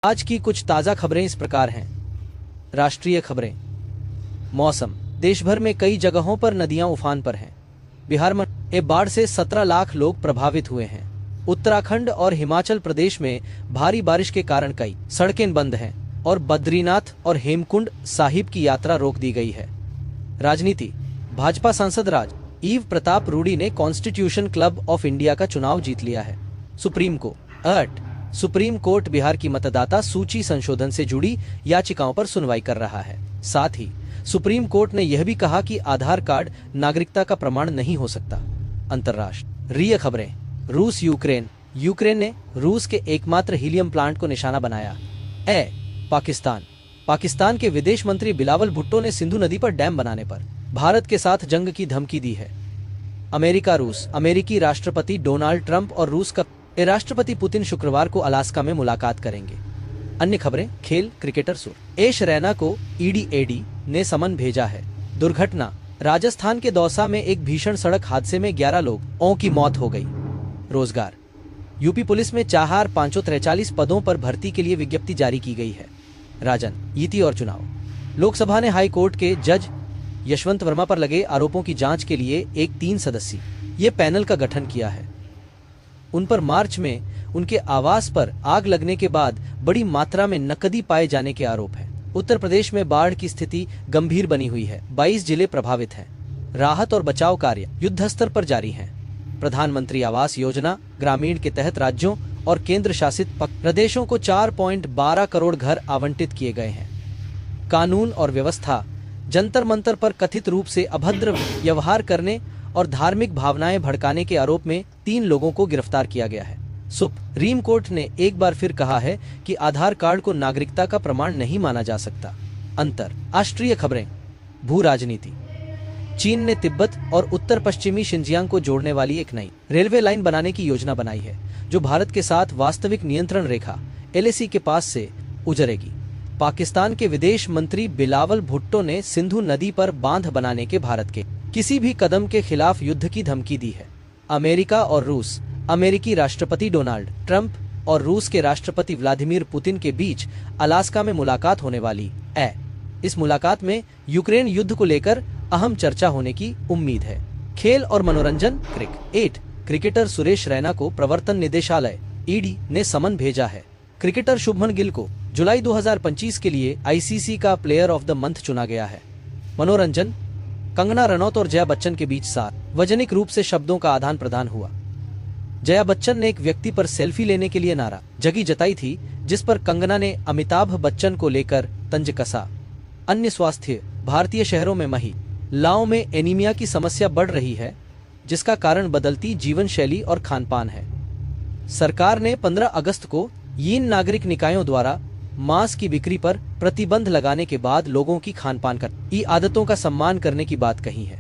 आज की कुछ ताज़ा खबरें इस प्रकार हैं। राष्ट्रीय खबरें। मौसम। देश भर में कई जगहों पर नदियां उफान पर हैं। बिहार में बाढ़ से 17 लाख लोग प्रभावित हुए हैं। उत्तराखंड और हिमाचल प्रदेश में भारी बारिश के कारण कई सड़कें बंद हैं और बद्रीनाथ और हेमकुंड साहिब की यात्रा रोक दी गई है। राजनीति। भाजपा सांसद राजीव प्रताप रूडी ने कॉन्स्टिट्यूशन क्लब ऑफ इंडिया का चुनाव जीत लिया है। सुप्रीम कोर्ट बिहार की मतदाता सूची संशोधन से जुड़ी याचिकाओं पर सुनवाई कर रहा है। साथ ही सुप्रीम कोर्ट ने यह भी कहा कि आधार कार्ड नागरिकता का प्रमाण नहीं हो सकता। अंतर्राष्ट्रीय खबरें। रूस यूक्रेन ने रूस के एकमात्र हीलियम प्लांट को निशाना बनाया। पाकिस्तान के विदेश मंत्री बिलावल भुट्टो ने सिंधु नदी पर डैम बनाने पर भारत के साथ जंग की धमकी दी है। अमेरिकी राष्ट्रपति डोनाल्ड ट्रंप और रूस का राष्ट्रपति पुतिन शुक्रवार को अलास्का में मुलाकात करेंगे। अन्य खबरें। खेल। क्रिकेटर सुरेश रैना को ईडी ने समन भेजा है। दुर्घटना। राजस्थान के दौसा में एक भीषण सड़क हादसे में 11 लोगों की मौत हो गई। रोजगार। यूपी पुलिस में 4543 पदों पर भर्ती के लिए विज्ञप्ति जारी की गई है। राजनीति और चुनाव। लोकसभा ने हाई कोर्ट के जज यशवंत वर्मा पर लगे आरोपों की जांच के लिए एक 3 सदस्यीय पैनल का गठन किया है। उन पर मार्च में उनके आवास पर आग लगने के बाद बड़ी मात्रा में नकदी पाए जाने के आरोप हैं। उत्तर प्रदेश में बाढ़ की स्थिति गंभीर बनी हुई है। 22 जिले प्रभावित हैं। राहत और बचाव कार्य युद्ध स्तर पर जारी हैं। प्रधानमंत्री आवास योजना ग्रामीण के तहत राज्यों और केंद्र शासित प्रदेशों को 4.12 करोड़ घर आवंटित किए गए हैं। कानून और व्यवस्था। जंतर मंतर पर कथित रूप से अभद्र व्यवहार करने और धार्मिक भावनाएं भड़काने के आरोप में 3 लोगों को गिरफ्तार किया गया है। सुप्रीम कोर्ट ने एक बार फिर कहा है कि आधार कार्ड को नागरिकता का प्रमाण नहीं माना जा सकता। अंतर्राष्ट्रीय खबरें। भू राजनीति। चीन ने तिब्बत और उत्तर पश्चिमी शिनजियांग को जोड़ने वाली एक नई रेलवे लाइन बनाने की योजना बनाई है, जो भारत के साथ वास्तविक नियंत्रण रेखा LAC के पास से गुजरेगी। पाकिस्तान के विदेश मंत्री बिलावल भुट्टो ने सिंधु नदी पर बांध बनाने के भारत के किसी भी कदम के खिलाफ युद्ध की धमकी दी है। अमेरिका और रूस। अमेरिकी राष्ट्रपति डोनाल्ड ट्रंप और रूस के राष्ट्रपति व्लादिमीर पुतिन के बीच अलास्का में मुलाकात होने वाली है। इस मुलाकात में यूक्रेन युद्ध को लेकर अहम चर्चा होने की उम्मीद है। खेल और मनोरंजन। क्रिकेटर सुरेश रैना को प्रवर्तन निदेशालय ED ने समन भेजा है। क्रिकेटर शुभमन गिल को जुलाई 2025 के लिए ICC का प्लेयर ऑफ द मंथ चुना गया है। मनोरंजन। कंगना रनौत और जया बच्चन के बीच सार्वजनिक रूप से शब्दों का आदान प्रदान हुआ। जया बच्चन ने एक व्यक्ति पर सेल्फी लेने के लिए नाराजगी जताई थी, जिस पर कंगना ने अमिताभ बच्चन को लेकर तंज कसा। अन्य स्वास्थ्य। भारतीय शहरों में महिलाओं में एनीमिया की समस्या बढ़ रही है, जिसका कारण बदलती जीवन शैली और खानपान है। सरकार ने 15 अगस्त को इन नागरिक निकायों द्वारा मांस की बिक्री पर प्रतिबंध लगाने के बाद लोगों की खानपान की आदतों का सम्मान करने की बात कही है।